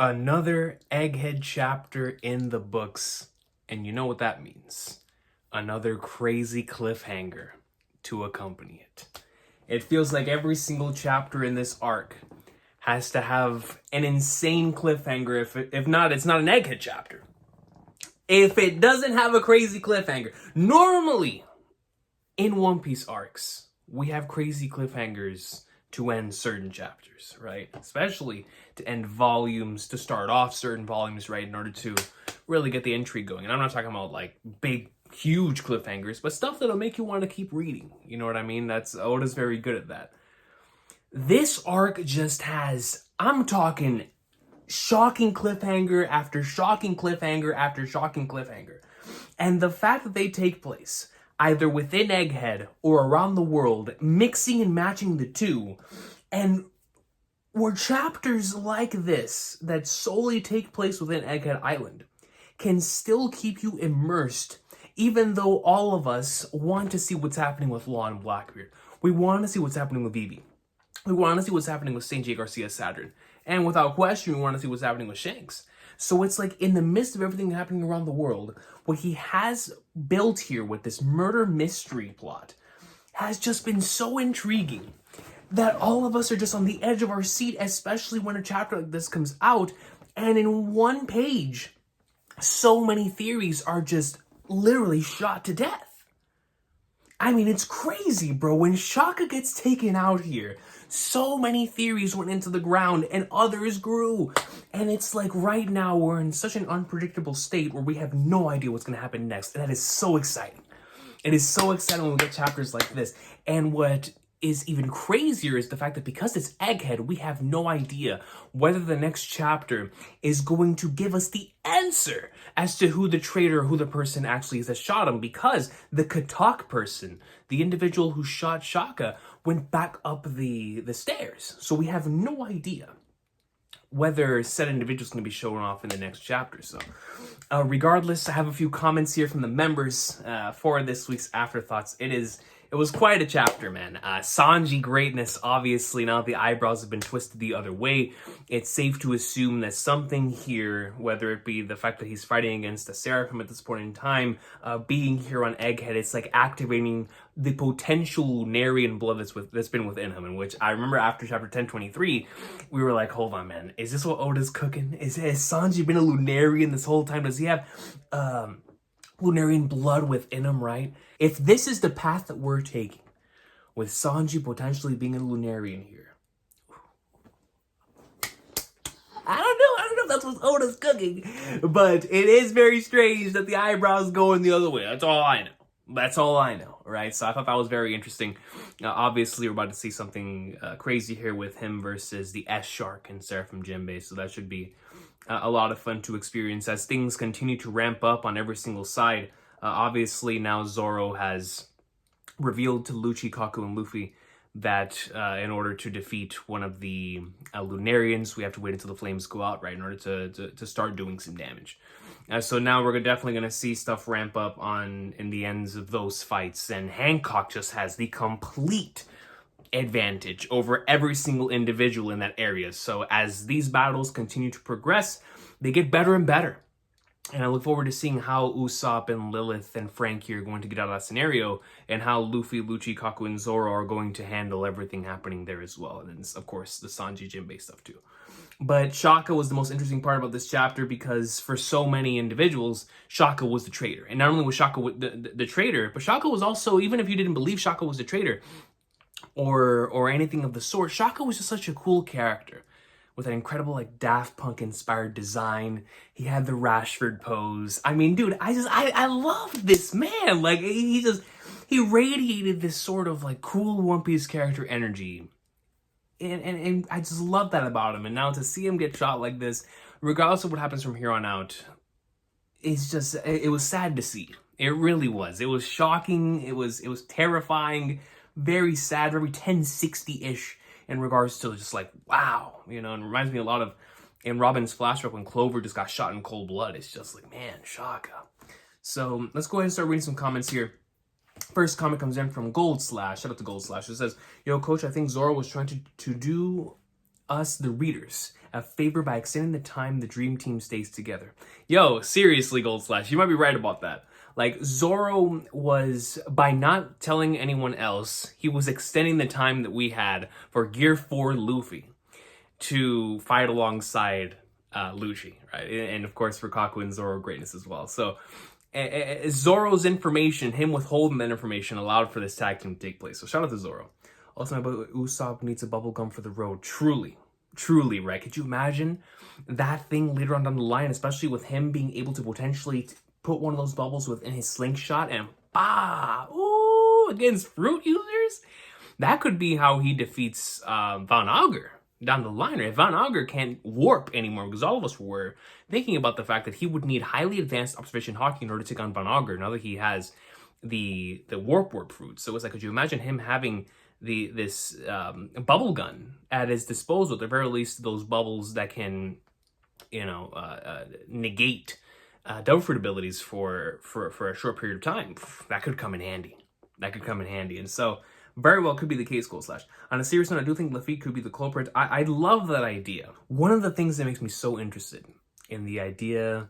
Another Egghead chapter in the books, and you know what that means. Another crazy cliffhanger to accompany it. It feels like every single chapter in this arc has to have an insane cliffhanger. If not, it's not an Egghead chapter. If it doesn't have a crazy cliffhanger, normally in One Piece arcs, we have crazy cliffhangers to end certain chapters, right? Especially to end volumes, to start off certain volumes, right? In order to really get the intrigue going. And I'm not talking about like big, huge cliffhangers, but stuff that'll make you want to keep reading. You know what I mean? Oda's very good at that. This arc just has, I'm talking shocking cliffhanger after shocking cliffhanger after shocking cliffhanger. And the fact that they take place either within Egghead or around the world, mixing and matching the two, and where chapters like this that solely take place within Egghead Island can still keep you immersed, even though all of us want to see what's happening with Law and Blackbeard. We want to see what's happening with Vivi. We want to see what's happening with St. J. Garcia Saturn. And without question, we want to see what's happening with Shanks. So it's like in the midst of everything happening around the world, what he has built here with this murder mystery plot has just been so intriguing that all of us are just on the edge of our seat, especially when a chapter like this comes out. And in one page, so many theories are just literally shot to death. I mean, it's crazy, bro. When Shaka gets taken out here, so many theories went into the ground and others grew. And it's like right now we're in such an unpredictable state where we have no idea what's going to happen next. And that is so exciting. It is so exciting when we get chapters like this. And what is even crazier is the fact that because it's Egghead, we have no idea whether the next chapter is going to give us the answer as to who the traitor, who the person actually is that shot him, because the Katak person, the individual who shot Shaka, went back up the stairs. So we have no idea whether said individual is going to be showing off in the next chapter. So regardless, I have a few comments here from the members for this week's Afterthoughts. It was quite a chapter, man. Sanji greatness, obviously, now that the eyebrows have been twisted the other way, it's safe to assume that something here, whether it be the fact that he's fighting against the Seraphim at this point in time, being here on Egghead, it's like activating the potential Lunarian blood that's been within him, in which I remember after chapter 1023, we were like, hold on, man, is this what Oda's cooking? Has Sanji been a Lunarian this whole time? Does he have Lunarian blood within him, right? If this is the path that we're taking, with Sanji potentially being a Lunarian here, I don't know if that's what Oda's cooking, but it is very strange that the eyebrows going the other way. That's all I know, right? So I thought that was very interesting. Obviously, we're about to see something crazy here with him versus the S-Shark and Seraphim Jinbei, so that should be a lot of fun to experience as things continue to ramp up on every single side. Obviously, now Zorro has revealed to Lucci, Kaku, and Luffy that in order to defeat one of the Lunarians, we have to wait until the flames go out, right, in order to start doing some damage. So now we're definitely going to see stuff ramp up in the ends of those fights, and Hancock just has the complete advantage over every single individual in that area. So as these battles continue to progress, they get better and better. And I look forward to seeing how Usopp and Lilith and Frankie are going to get out of that scenario, and how Luffy, Lucci, Kaku, and Zoro are going to handle everything happening there as well. And of course, the Sanji Jinbei stuff too. But Shaka was the most interesting part about this chapter because for so many individuals, Shaka was the traitor. And not only was Shaka the traitor, but Shaka was also, even if you didn't believe Shaka was the traitor or anything of the sort, Shaka was just such a cool character with an incredible, like, Daft Punk inspired design. He had the Rashford pose. I mean, dude, I love this man. Like, he radiated this sort of like cool One Piece character energy. And I just love that about him. And now to see him get shot like this, regardless of what happens from here on out, it's just, it was sad to see. It really was. It was shocking. It was terrifying, very sad, very 1060-ish. In regards to just like, wow, you know, and it reminds me a lot of in Robin's flashback when Clover just got shot in cold blood. It's just like, man, Shaka. So let's go ahead and start reading some comments here. First comment comes in from Gold Slash. Shout out to Gold Slash. It says, yo, coach, I think Zorro was trying to do us, the readers, a favor by extending the time the Dream Team stays together. Yo, seriously, Gold Slash, you might be right about that. Like, Zorro was, by not telling anyone else, he was extending the time that we had for Gear 4 Luffy to fight alongside Lucci, right? And of course, for Kaku and Zorro greatness as well. So, Zorro's information, him withholding that information, allowed for this tag team to take place. So, shout out to Zorro. Also, my boy Usopp needs a bubble gum for the road. Truly, right? Could you imagine that thing later on down the line, especially with him being able to potentially put one of those bubbles within his slingshot and against fruit users? That could be how he defeats Von Augur down the line. If Von Augur can't warp anymore, because all of us were thinking about the fact that he would need highly advanced observation hockey in order to take on Von Augur now that he has the warp fruit. So it's like, could you imagine him having this bubble gun at his disposal, at the very least those bubbles that can, negate devil fruit abilities for a short period of time? That could come in handy. And so, very well could be the case, Gold Slash. On a serious note, I do think Lafitte could be the culprit. I love that idea. One of the things that makes me so interested in the idea,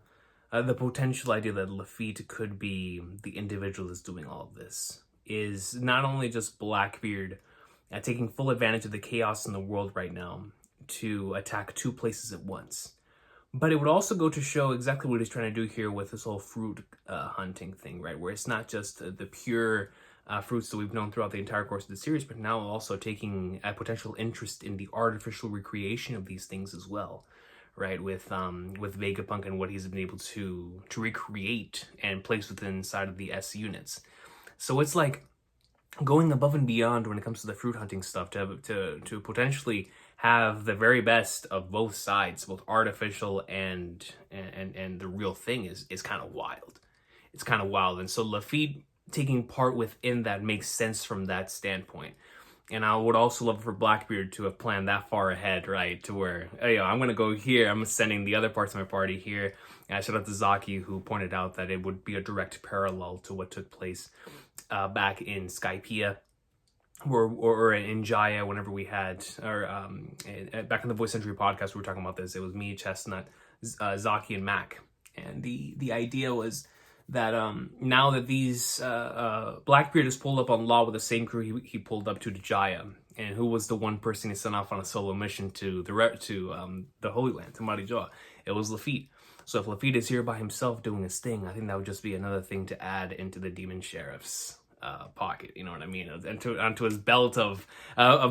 the potential idea that Lafitte could be the individual that's doing all of this, is not only just Blackbeard taking full advantage of the chaos in the world right now to attack two places at once, but it would also go to show exactly what he's trying to do here with this whole fruit hunting thing, right? Where it's not just the pure fruits that we've known throughout the entire course of the series, but now also taking a potential interest in the artificial recreation of these things as well, right? With Vegapunk and what he's been able to recreate and place within inside of the S units. So it's like going above and beyond when it comes to the fruit hunting stuff to potentially have the very best of both sides, both artificial and the real thing is kind of wild. It's kind of wild. And so Lafitte taking part within that makes sense from that standpoint. And I would also love for Blackbeard to have planned that far ahead, right? To where, hey, I'm going to go here. I'm sending the other parts of my party here. And shout out to Zaki, who pointed out that it would be a direct parallel to what took place back in Skypiea or in Jaya, whenever we had, or back in the Voice Century podcast, we were talking about this. It was me, Chestnut, Zaki, and Mac. And the idea was that now that these Blackbeard has pulled up on Law with the same crew he pulled up to Jaya, and who was the one person he sent off on a solo mission to the Holy Land, to Marijoa? It was Lafitte. So if Lafitte is here by himself doing his thing, I think that would just be another thing to add into the Demon Sheriff's pocket. You know what I mean? Onto his belt of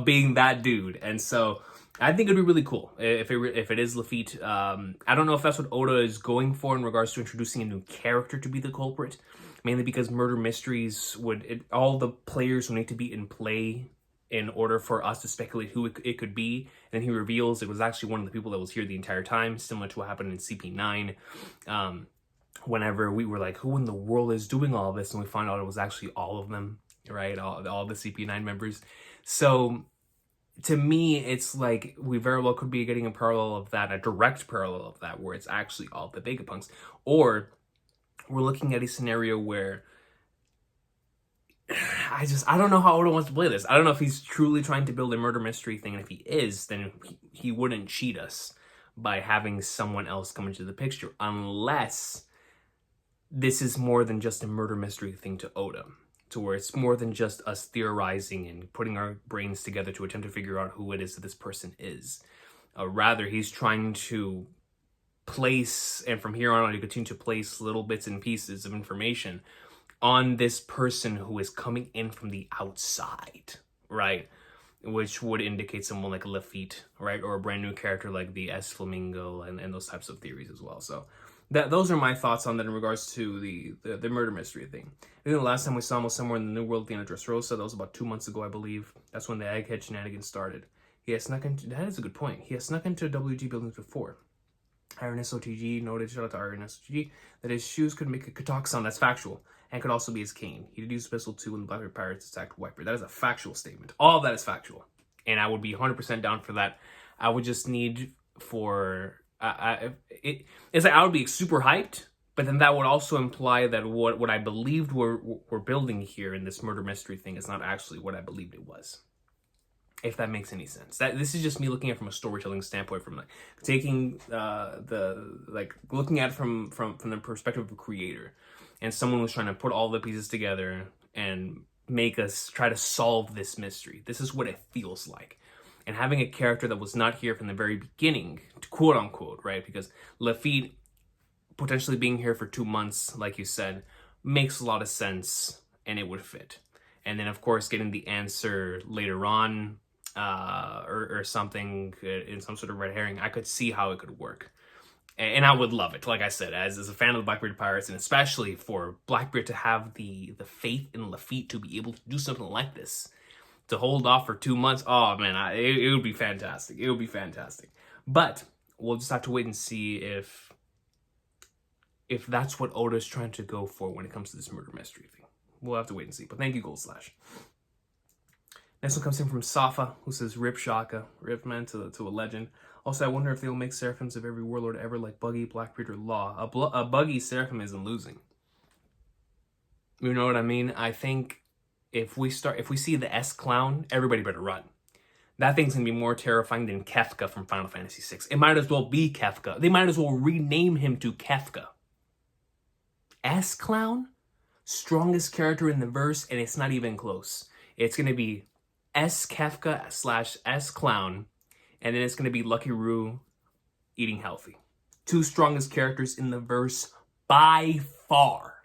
being that dude. And so I think it'd be really cool if it is Lafitte. I don't know if that's what Oda is going for in regards to introducing a new character to be the culprit, mainly because murder mysteries all the players will need to be in play in order for us to speculate who it could be. And then he reveals it was actually one of the people that was here the entire time, similar to what happened in CP9. Whenever we were like, who in the world is doing all of this? And we found out it was actually all of them, right? All the CP9 members. So to me, it's like we very well could be getting a parallel of that, a direct parallel of that, where it's actually all the Vegapunks. Or we're looking at a scenario where I don't know how Oda wants to play this. I don't know if he's truly trying to build a murder mystery thing. And if he is, then he wouldn't cheat us by having someone else come into the picture, unless this is more than just a murder mystery thing to Oda, to where it's more than just us theorizing and putting our brains together to attempt to figure out who it is that this person is. Rather, he's trying to place, and from here on, he continue to place little bits and pieces of information on this person who is coming in from the outside, right? Which would indicate someone like Lafitte, right? Or a brand new character like the S Flamingo and those types of theories as well. So those are my thoughts on that in regards to the murder mystery thing. I think the last time we saw him was somewhere in the New World at the end of Dressrosa. That was about 2 months ago, I believe. That's when the Egghead shenanigans started. He has snuck into, that is a good point. He has snuck into WG buildings before. Iron SOTG noted, shout out to Iron SOTG, that his shoes could make a katak sound. That's factual. And could also be his cane. He did use a pistol too when the Blackbeard Pirates attacked Whitebeard. That is a factual statement. All of that is factual. And I would be 100% down for that. I would just need for... it's like I would be super hyped, but then that would also imply that what I believed we're building here in this murder mystery thing is not actually what I believed it was. if that makes any sense. This is just me looking at it from a storytelling standpoint, from like taking looking at it from the perspective of a creator, and someone was trying to put all the pieces together and make us try to solve this mystery. This is what it feels like. And having a character that was not here from the very beginning, quote unquote, right? Because Lafitte potentially being here for 2 months, like you said, makes a lot of sense, and it would fit. And then, of course, getting the answer later on, or something in some sort of red herring, I could see how it could work. And I would love it, like I said, as a fan of the Blackbeard Pirates, and especially for Blackbeard to have the faith in Lafitte to be able to do something like this, to hold off for 2 months. Oh man, it would be fantastic. It would be fantastic. But we'll just have to wait and see if that's what Oda's trying to go for when it comes to this murder mystery thing. We'll have to wait and see. But thank you, Gold Slash. Next one comes in from Safa, who says, "Rip Shaka, rip man to a legend. Also, I wonder if they'll make Seraphims of every warlord ever, like Buggy, Blackbeard, or Law. A Buggy Seraphim isn't losing. You know what I mean? I think if we see the S Clown, everybody better run. That thing's gonna be more terrifying than Kefka from Final Fantasy VI. It might as well be Kefka. They might as well rename him to Kefka. S Clown, strongest character in the verse, and it's not even close. It's gonna be S Kefka / S Clown, and then it's gonna be Lucky Roo eating healthy. 2 strongest characters in the verse by far.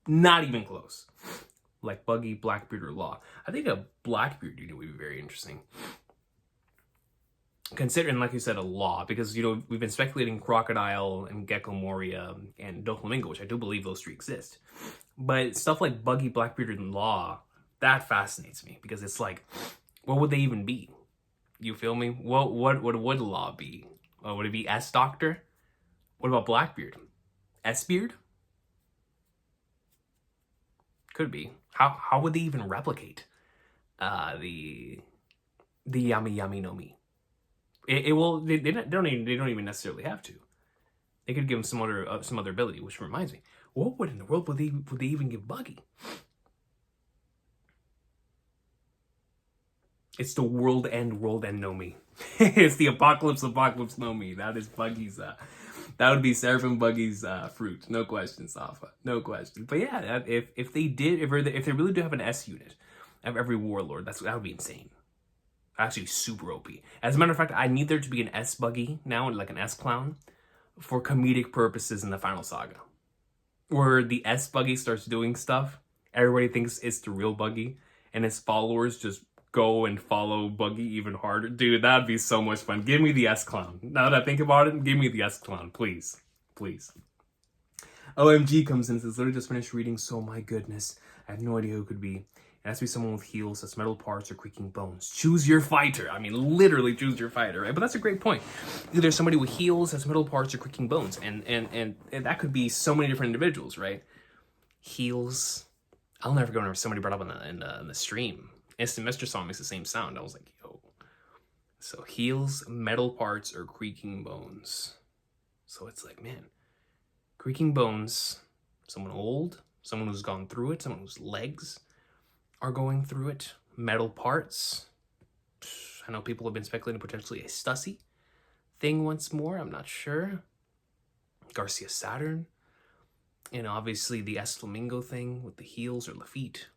Not even close. Like Buggy, Blackbeard, or Law. I think a Blackbeard unit would be very interesting. Considering, like you said, a Law, because, you know, we've been speculating Crocodile and Gecko Moria and Doflamingo, which I do believe those 3 exist. But stuff like Buggy, Blackbeard, and Law, that fascinates me, because it's like, what would they even be? You feel me? What would Law be? Would it be S Doctor? What about Blackbeard? S Beard? Could be. How would they even replicate the Yami Yami no Mi? They don't even necessarily have to. They could give him some other ability, which reminds me, what in the world would they even give Buggy? It's the world end no Mi. It's the apocalypse no Mi. That is Buggy's. That would be Seraphim Buggy's fruit. No question, Safa. No question. But yeah, if they really do have an S unit of every warlord, that would be insane. Actually, super OP. As a matter of fact, I need there to be an S Buggy now, like an S Clown, for comedic purposes in the final saga, where the S Buggy starts doing stuff. Everybody thinks it's the real Buggy, and his followers just go and follow Buggy even harder. Dude, that'd be so much fun. Give me the S Clown. Now that I think about it, give me the S Clown, please. Please. OMG comes in and says, literally just finished reading, so my goodness. I have no idea who it could be. It has to be someone with heels, that's metal parts, or creaking bones. Choose your fighter. I mean, literally choose your fighter, right? But that's a great point. Either somebody with heels, has metal parts, or creaking bones. And that could be so many different individuals, right? Heels. I'll never go whenever somebody brought up in the stream. Instant Mr. song makes the same sound. I was like, yo. So heels, metal parts, or creaking bones. So it's like, man, creaking bones, someone old, someone who's gone through it, someone whose legs are going through it. Metal parts. I know people have been speculating potentially a Stussy thing once more. I'm not sure. Garcia Saturn. And obviously the S Flamingo thing with the heels, or Lafitte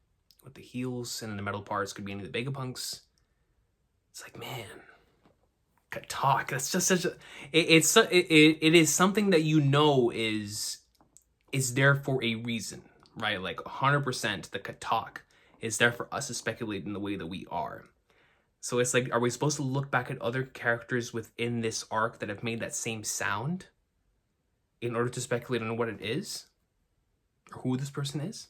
with the heels, and then the metal parts could be any of the Vegapunks. It's like, man, Katak. That's just such a. It is something that you know is there for a reason, right? Like 100%, the Katak is there for us to speculate in the way that we are. So it's like, are we supposed to look back at other characters within this arc that have made that same sound in order to speculate on what it is? Or who this person is?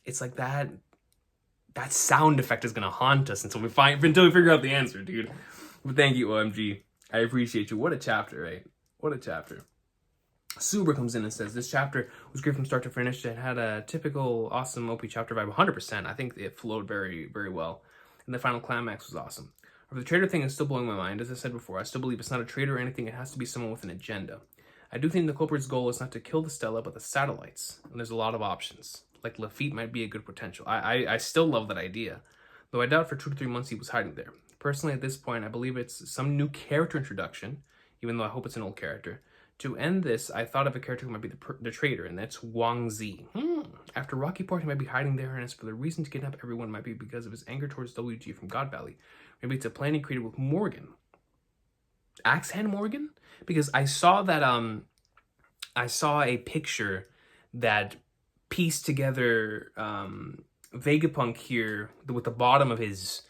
It's like that sound effect is gonna haunt us until we figure out the answer, dude. But thank you, OMG. I appreciate you. What a chapter, right? What a chapter. Suber comes in and says, this chapter was great from start to finish. It had a typical awesome OP chapter vibe, 100%. I think it flowed very, very well. And the final climax was awesome. The traitor thing is still blowing my mind. As I said before, I still believe it's not a traitor or anything. It has to be someone with an agenda. I do think the culprit's goal is not to kill the Stella, but the satellites. And there's a lot of options. Like Lafitte might be a good potential. I still love that idea. though I doubt for 2 to 3 months he was hiding there. Personally, at this point, I believe it's some new character introduction, even though I hope it's an old character. To end this, I thought of a character who might be the traitor, and that's Wang Zi. After Rocky Port, he might be hiding there, and as for the reason to kidnap everyone, might be because of his anger towards WG from God Valley. Maybe it's a plan he created with Morgan. Axe Hand Morgan? Because I saw that, I saw a picture that pieced together Vegapunk here with the bottom of his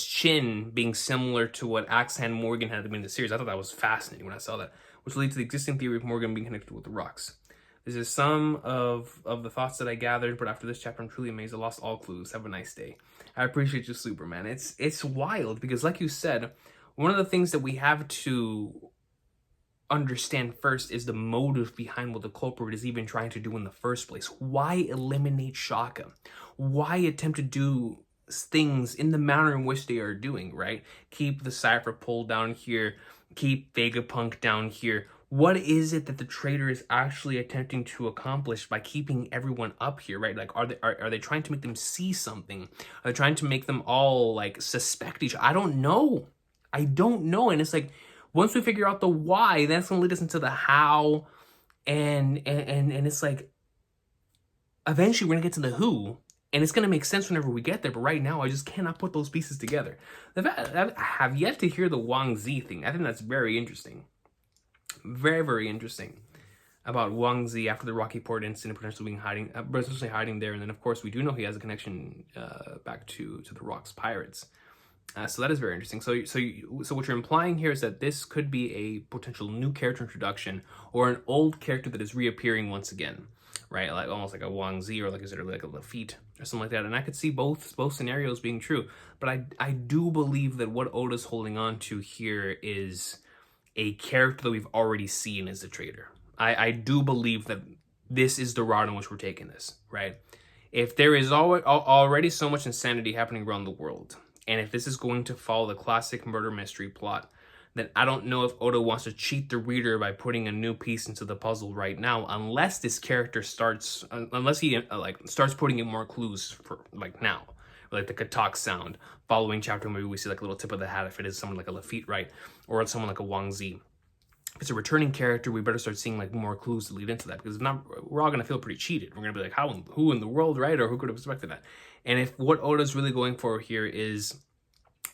chin being similar to what Axe Hand Morgan had been in the series. I thought that was fascinating when I saw that, which leads to the existing theory of Morgan being connected with the rocks. This is some of the thoughts that I gathered, but after this chapter, I'm truly amazed. I lost all clues. Have a nice day. I appreciate you, Superman. It's wild because, like you said, one of the things that we have to understand first is the motive behind what the culprit is even trying to do in the first place. Why eliminate Shaka? Why attempt to do things in the manner in which they are doing, right? Keep the Cypher Pole down here, keep Vegapunk down here. What is it that the traitor is actually attempting to accomplish by keeping everyone up here, right? Like, are they trying to make them see something? Are they trying to make them all, like, suspect each other? I don't know. And it's like, once we figure out the why, that's going to lead us into the how, and it's like, eventually we're going to get to the who, and it's going to make sense whenever we get there, but right now I just cannot put those pieces together. I have yet to hear the Wang Zi thing. I think that's very interesting. Very, very interesting about Wang Zi after the Rocky Port incident, potentially hiding there, and then of course we do know he has a connection back to the Rocks pirates. So that is very interesting. So what you're implying here is that this could be a potential new character introduction or an old character that is reappearing once again, right? Like almost like a Wang Zi or like is it like a Lafitte or something like that. And I could see both scenarios being true, but I do believe that what Oda's holding on to here is a character that we've already seen as the traitor. I do believe that this is the route in which we're taking this, right? If there is already so much insanity happening around the world, and if this is going to follow the classic murder mystery plot, then I don't know if Oda wants to cheat the reader by putting a new piece into the puzzle right now, unless this character starts putting in more clues for like now, like the Katak sound. Following chapter, maybe we see like a little tip of the hat if it is someone like a Lafitte, right, or someone like a Wang Zi. If it's a returning character, we better start seeing like more clues to lead into that, because if not, we're all gonna feel pretty cheated. We're gonna be like, who in the world, right? Or who could have expected that? And if what Oda's really going for here is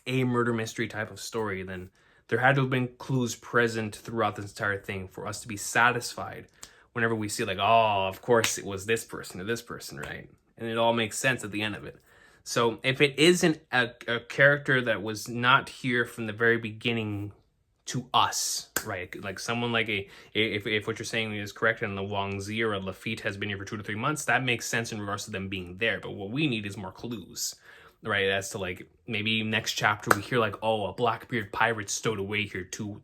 a murder mystery type of story, then there had to have been clues present throughout this entire thing for us to be satisfied whenever we see like, oh, of course it was this person or this person, right? And it all makes sense at the end of it. So if it isn't a character that was not here from the very beginning to us, right? Like someone like if what you're saying is correct and the Wang Zi or a Lafitte has been here for 2 to 3 months, that makes sense in regards to them being there. But what we need is more clues, right? As to like, maybe next chapter we hear like, oh, a Blackbeard pirate stowed away here two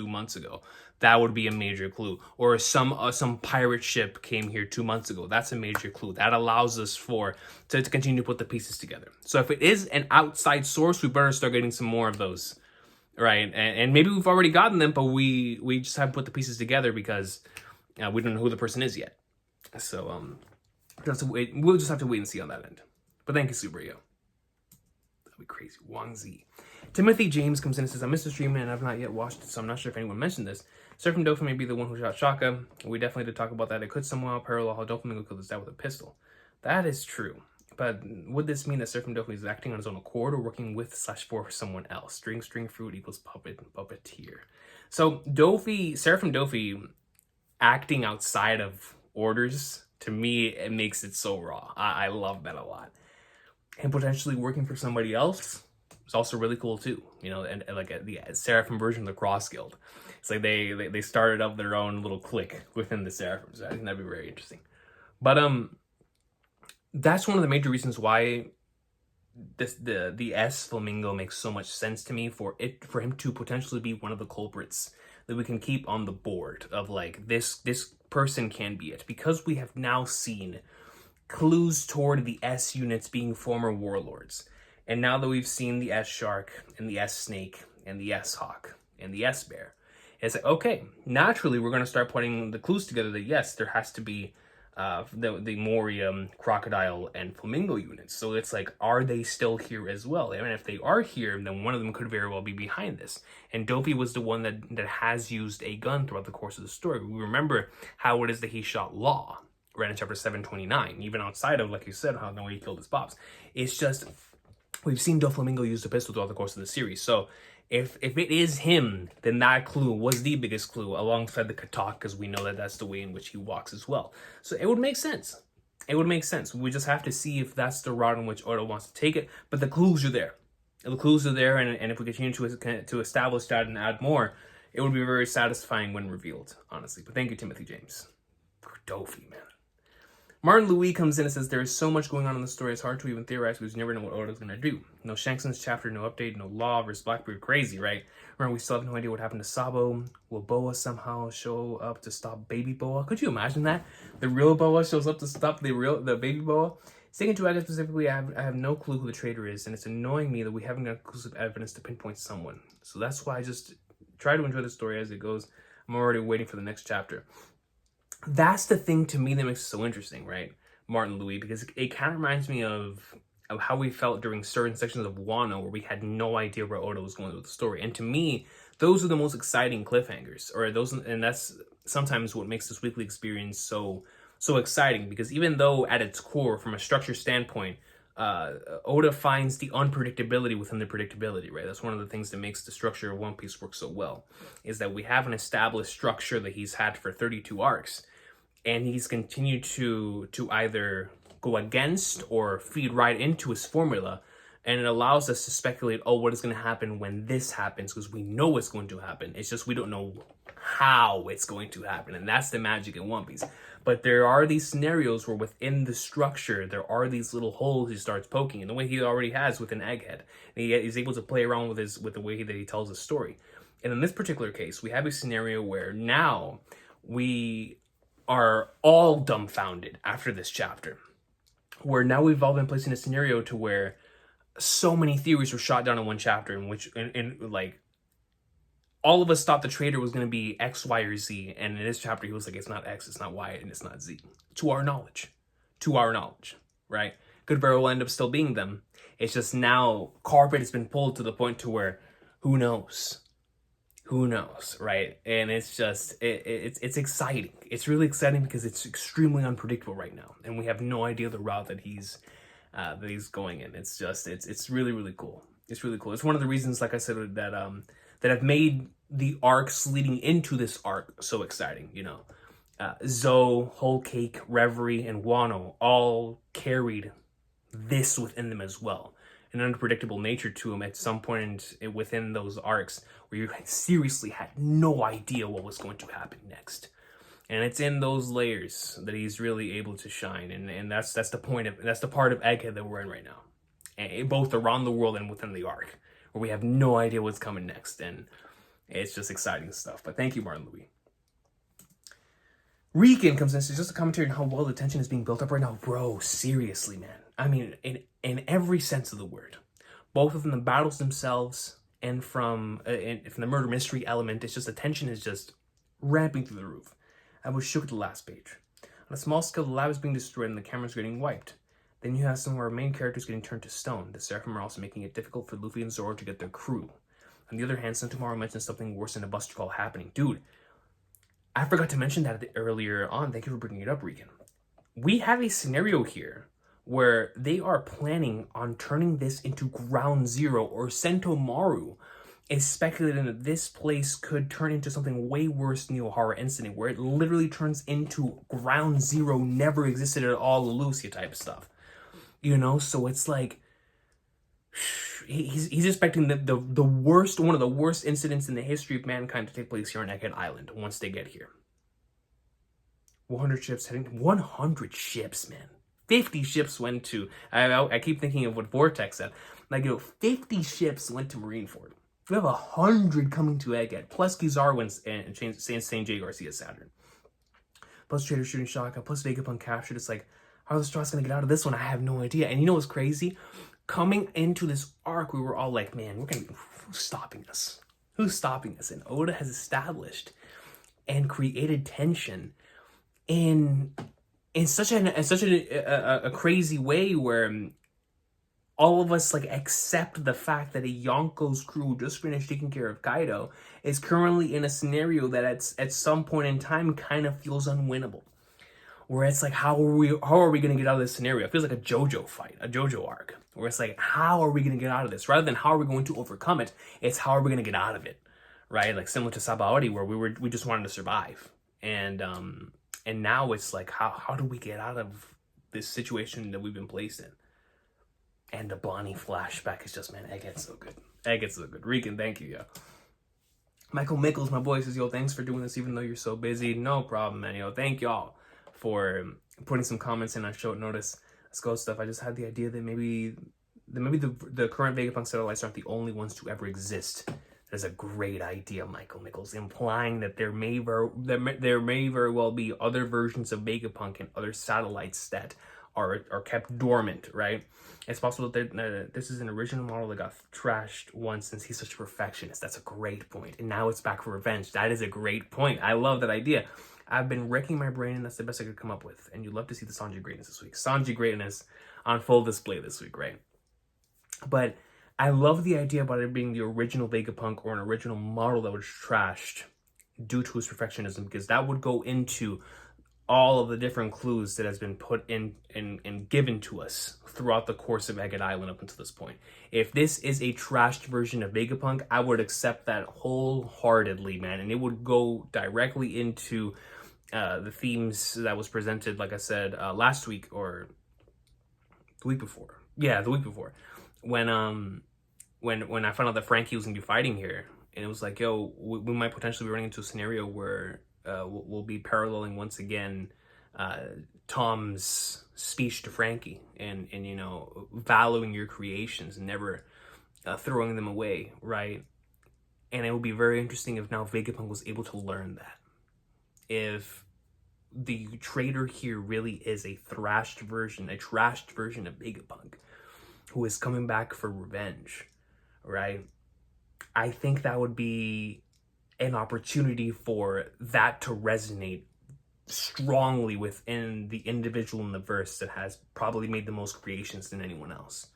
months ago. That would be a major clue. Or some pirate ship came here 2 months ago. That's a major clue. That allows us to continue to put the pieces together. So if it is an outside source, we better start getting some more of those, right? And maybe we've already gotten them, but we just haven't put the pieces together because we don't know who the person is yet. So we'll just have to wait and see on that end. But thank you, Subaru. That'd be crazy. Wang Zi. Timothy James comes in and says, I missed the stream and I've not yet watched it, so I'm not sure if anyone mentioned this. Seraphim Dofin may be the one who shot Shaka. We definitely did talk about that. It could somehow parallel how Doflamingo killed his dad with a pistol. That is true. But would this mean that Seraphim Dofin is acting on his own accord or working with/for someone else? String fruit equals puppeteer. So Seraphim Dofin acting outside of orders, to me, it makes it so raw. I love that a lot. And potentially working for somebody else is also really cool too. You know, and like the Seraphim version of the Cross Guild. It's like they started up their own little clique within the Seraphims. I think that'd be very interesting. But that's one of the major reasons why the S Flamingo makes so much sense to me, for him to potentially be one of the culprits that we can keep on the board of like this person can be it, because we have now seen clues toward the S units being former warlords. And now that we've seen the S Shark and the S Snake and the S Hawk and the S Bear, it's like, okay, naturally we're going to start putting the clues together that yes, there has to be the Moria, Crocodile, and Flamingo units. So it's like, are they still here as well? I mean, if they are here, then one of them could very well be behind this. And Dopey was the one that has used a gun throughout the course of the story. We remember how it is that he shot Law, right in chapter 729, even outside of, like you said, how the way he killed his pops. It's just, we've seen Doflamingo use the pistol throughout the course of the series. So if it is him, then that clue was the biggest clue alongside the Katak, because we know that that's the way in which he walks as well. So it would make sense. It would make sense. We just have to see if that's the route in which Oda wants to take it. But the clues are there. The clues are there, and if we continue to establish that and add more, it would be very satisfying when revealed, honestly. But thank you, Timothy James. Dofi, man. Martin Louis comes in and says, there is so much going on in the story, it's hard to even theorize because you never know what Oda's going to do. No Shankson's chapter, no update, no Law versus Blackbeard. Crazy, right? Remember, we still have no idea what happened to Sabo. Will Boa somehow show up to stop Baby Boa? Could you imagine that? The real Boa shows up to stop the Baby Boa? Sticking to Egghead specifically, I have no clue who the traitor is, and it's annoying me that we haven't got conclusive evidence to pinpoint someone. So that's why I just try to enjoy the story as it goes. I'm already waiting for the next chapter. That's the thing to me that makes it so interesting, right? Martin Louis, because it kind of reminds me of how we felt during certain sections of Wano where we had no idea where Oda was going with the story. And to me, those are the most exciting cliffhangers, and that's sometimes what makes this weekly experience so exciting, because even though at its core, from a structure standpoint, Oda finds the unpredictability within the predictability, right? That's one of the things that makes the structure of One Piece work so well, is that we have an established structure that he's had for 32 arcs, and he's continued to either go against or feed right into his formula, and it allows us to speculate, oh, what is going to happen when this happens, because we know it's going to happen. It's just we don't know how it's going to happen, and that's the magic in One Piece. But there are these scenarios where within the structure, there are these little holes he starts poking, in the way he already has within Egghead. And he's able to play around with the way that he tells the story. And in this particular case, we have a scenario where now we are all dumbfounded after this chapter, where now we've all been placed in a scenario to where so many theories were shot down in one chapter, in which like all of us thought the traitor was going to be X, Y, or Z, and in this chapter he was like, it's not X, it's not Y, and it's not Z. To our knowledge, right? Could very well end up still being them. It's just now carpet has been pulled to the point to where who knows, right? And it's just it's exciting. It's really exciting because it's extremely unpredictable right now, and we have no idea the route that he's going in. It's just it's really, really cool. It's really cool. It's one of the reasons, like I said, that have made the arcs leading into this arc so exciting. You know, Zoe, Whole Cake, Reverie, and Wano all carried this within them as well. An unpredictable nature to them at some point within those arcs where you seriously had no idea what was going to happen next. And it's in those layers that he's really able to shine. And that's the part of Egghead that we're in right now. And both around the world and within the arc, where we have no idea what's coming next. And it's just exciting stuff. But thank you, Martin Louis. Recon comes in and says, just a commentary on how well the tension is being built up right now. Bro, seriously, man. I mean, in every sense of the word. Both from the battles themselves and from the murder mystery element, it's just the tension is just ramping through the roof. I was shook at the last page. On a small scale, the lab is being destroyed and the camera's getting wiped. Then you have some of our main characters getting turned to stone. The Seraphim are also making it difficult for Luffy and Zoro to get their crew. On the other hand, Sentomaru mentioned something worse than a buster call happening. Dude, I forgot to mention that earlier on. Thank you for bringing it up, Recon. We have a scenario here where they are planning on turning this into Ground Zero, or Sentomaru is speculating that this place could turn into something way worse than the Ohara incident, where it literally turns into Ground Zero, never existed at all, Lucia type stuff. You know, so it's like he's expecting the worst, one of the worst incidents in the history of mankind to take place here on Egghead Island once they get here. 100 ships, man. 50 ships went to, I keep thinking of what Vortex said. Like, 50 ships went to Marineford. We have 100 coming to Egghead, plus Kizaru and St. J. Garcia Saturn. Plus Traitor shooting Shaka, plus Vegapunk captured. It's like, how are the Straws going to get out of this one? I have no idea. And you know what's crazy? Coming into this arc, we were all like, man, who's stopping us? Who's stopping us? And Oda has established and created tension in in such a crazy way where all of us like accept the fact that a Yonko's crew just finished taking care of Kaido is currently in a scenario that at some point in time kind of feels unwinnable. Where it's like, how are we gonna get out of this scenario? It feels like a JoJo fight, a JoJo arc, where it's like, how are we gonna get out of this? Rather than how are we going to overcome it, it's how are we gonna get out of it, right? Like similar to Sabaody, where we just wanted to survive, and now it's like, how do we get out of this situation that we've been placed in? And the Bonnie flashback is just, man, Egghead's so good. Egghead's so good. Recon, thank you, yo. Michael Mickles, my boy, says, yo, thanks for doing this even though you're so busy. No problem, man, yo. Thank y'all for putting some comments in on short notice. Let's go stuff. I just had the idea that maybe the current Vegapunk satellites aren't the only ones to ever exist. That's a great idea, Michael Mickles, implying that there may very well be other versions of Vegapunk and other satellites that are kept dormant, right? It's possible that this is an original model that got trashed once since he's such a perfectionist. That's a great point. And now it's back for revenge. That is a great point. I love that idea. I've been wrecking my brain, and that's the best I could come up with. And you'd love to see the Sanji greatness this week. Sanji greatness on full display this week, right? But I love the idea about it being the original Vegapunk or an original model that was trashed due to his perfectionism, because that would go into all of the different clues that has been put in and given to us throughout the course of Egghead Island up until this point. If this is a trashed version of Vegapunk, I would accept that wholeheartedly, man. And it would go directly into the themes that was presented, like I said, last week or the week before. Yeah, the week before. When I found out that Frankie was going to be fighting here. And it was like, yo, we might potentially be running into a scenario where we'll be paralleling once again Tom's speech to Frankie and you know, valuing your creations and never throwing them away, right? And it would be very interesting if now Vegapunk was able to learn that. If the traitor here really is a trashed version of Vegapunk who is coming back for revenge, right? I think that would be an opportunity for that to resonate strongly within the individual in the verse that has probably made the most creations than anyone else,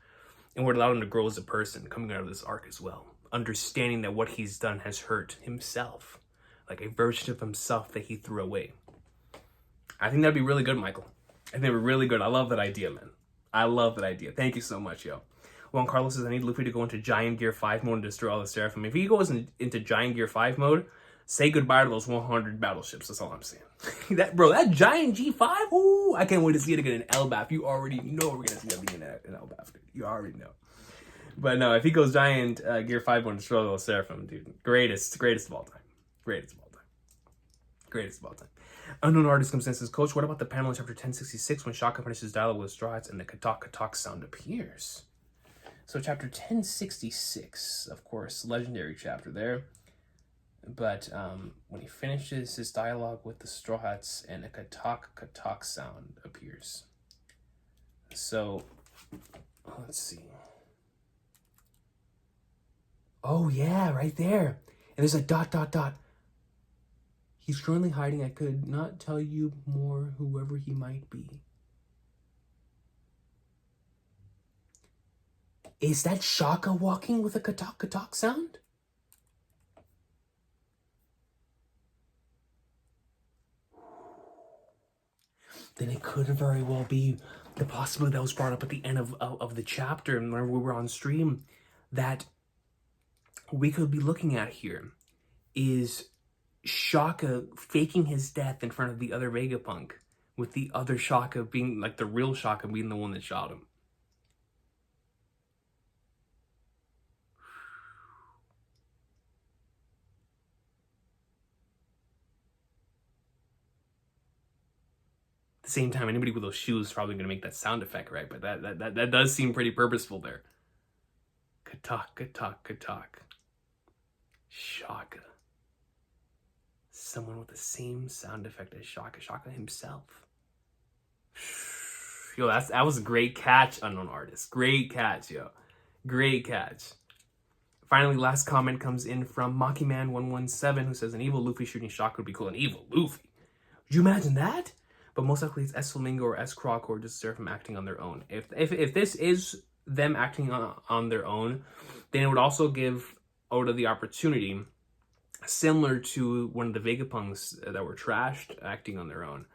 and would allow him to grow as a person coming out of this arc as well, understanding that what he's done has hurt himself, like a version of himself that he threw away. I think that'd be really good, Michael. I think it'd be really good. I love that idea, man. I love that idea. Thank you so much, yo. Juan Carlos says, I need Luffy to go into Giant Gear 5 mode and destroy all the Seraphim. If he goes into Giant Gear 5 mode, say goodbye to those 100 battleships. That's all I'm saying. that Giant G5, ooh, I can't wait to see it again in Elbaf. You already know we're going to see that being in Elbaf, dude. You already know. But no, if he goes Giant Gear 5 mode and destroy all the Seraphim, dude, greatest of all time. Greatest of all time. Greatest of all time. Unknown Artist comes in and says, Coach, what about the panel in chapter 1066 when Shaka finishes dialogue with Straw Hats and the Katak sound appears? So chapter 1066, of course, legendary chapter there. But when he finishes his dialogue with the Straw Hats and a Katak sound appears. So, let's see. Oh yeah, right there. And there's a ... He's currently hiding. I could not tell you more, whoever he might be. Is that Shaka walking with a Katak sound? Then it could very well be the possibility that was brought up at the end of the chapter, and whenever we were on stream, that we could be looking at here is Shaka faking his death in front of the other Vegapunk, with the other Shaka being, like the real Shaka being the one that shot him. At the same time, anybody with those shoes is probably going to make that sound effect, right? But that does seem pretty purposeful there. Katak. Shaka. Someone with the same sound effect as Shaka himself. Yo, that was a great catch, Unknown Artist. Great catch, yo. Great catch. Finally, last comment comes in from Makiman117, who says, an evil Luffy shooting Shaka would be cool. An evil Luffy? Would you imagine that? but most likely it's S-Flamingo or S-Croc or just Seraphim acting on their own. If this is them acting on their own, then it would also give Oda the opportunity, similar to one of the Vegapunks that were trashed acting on their own.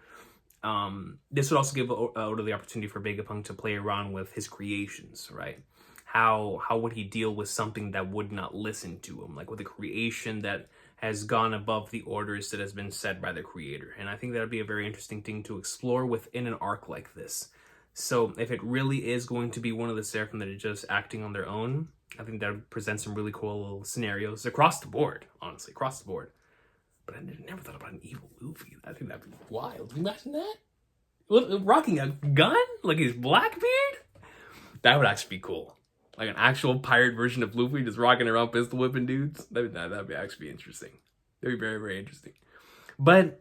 This would also give Oda the opportunity for Vegapunk to play around with his creations, right? How would he deal with something that would not listen to him, like with a creation that has gone above the orders that has been set by the creator? And I think that would be a very interesting thing to explore within an arc like this. So if it really is going to be one of the Seraphim that are just acting on their own, I think that would present some really cool little scenarios across the board, honestly, across the board. But I never thought about an evil Luffy. I think that'd be wild. Imagine that? Rocking a gun? Like his Blackbeard? That would actually be cool. Like an actual pirate version of Luffy just rocking around pistol whipping dudes. That'd be actually interesting. That'd be very, very interesting. But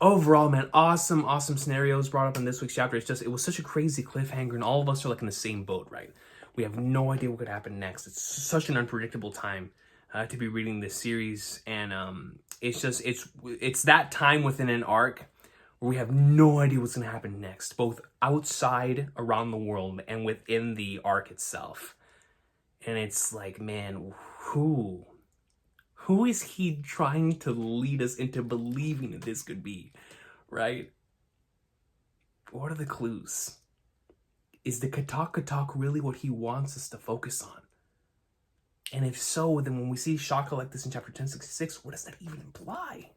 overall, man, awesome scenarios brought up in this week's chapter. It was such a crazy cliffhanger, and all of us are like in the same boat, right? We have no idea what could happen next. It's such an unpredictable time to be reading this series, and it's that time within an arc where we have no idea what's going to happen next, both outside, around the world, and within the arc itself. And it's like, man, who is he trying to lead us into believing that this could be, right? What are the clues? Is the Katak really what he wants us to focus on? And if so, then when we see Shaka like this in chapter 1066, what does that even imply?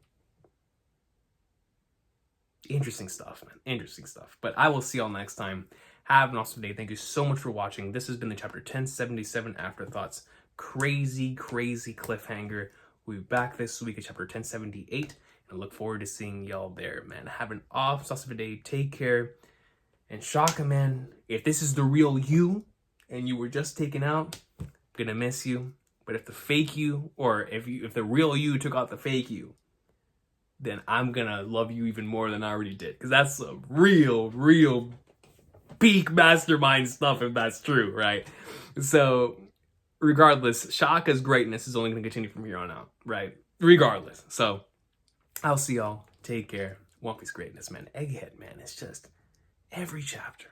Interesting stuff, man. Interesting stuff. But I will see y'all next time. Have an awesome day. Thank you so much for watching. This has been the chapter 1077 Afterthoughts. Crazy cliffhanger. We'll be back this week at chapter 1078. And look forward to seeing y'all there, man. Have an awesome day. Take care. And Shaka, man, if this is the real you and you were just taken out, I'm gonna miss you. But if the fake you, or if the real you took out the fake you, then I'm gonna love you even more than I already did. Because that's some real peak mastermind stuff, if that's true, right? So, regardless, Shaka's greatness is only gonna continue from here on out, right? Regardless. So, I'll see y'all. Take care. One Piece greatness, man. Egghead, man, it's just every chapter.